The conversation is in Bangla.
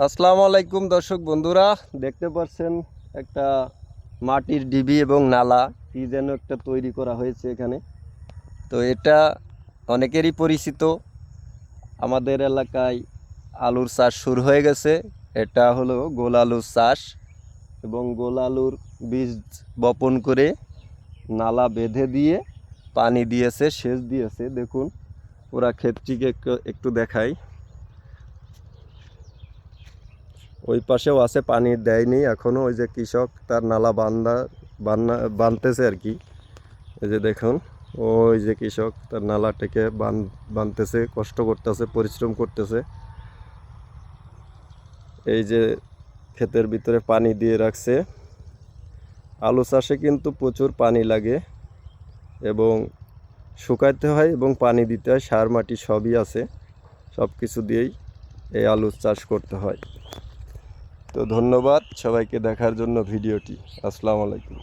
আসসালামু আলাইকুম দর্শক বন্ধুরা, দেখতে পাচ্ছেন একটা মাটির ডিবি এবং নালা কি যেন একটা তৈরি করা হয়েছে এখানে। তো এটা অনেকেরই পরিচিত। আমাদের এলাকায় আলুর চাষ শুরু হয়ে গেছে। এটা হলো গোল আলুর চাষ এবং গোল আলুর বীজ বপন করে নালা বেঁধে দিয়ে পানি দিয়েছে, সেচ দিয়েছে। দেখুন পুরা ক্ষেতটিকে একটু দেখাই। ওই পাশেও আছে, পানি দেয়নি এখনো। ওই যে কৃষক তার নালা বানতেছে আর কি। এই যে দেখুন, ওই যে কৃষক তার নালাটাকে বানতেছে, কষ্ট করতেছে, পরিশ্রম করতেছে। এই যে ক্ষেতের ভিতরে পানি দিয়ে রাখছে। আলু চাষে কিন্তু প্রচুর পানি লাগে এবং শুকাইতে হয় এবং পানি দিতে হয়, সার মাটি সবই আছে। সব কিছু দিয়েই এই আলু চাষ করতে হয়। তো ধন্যবাদ সবাইকে দেখার জন্য ভিডিওটি। আসসালামু আলাইকুম।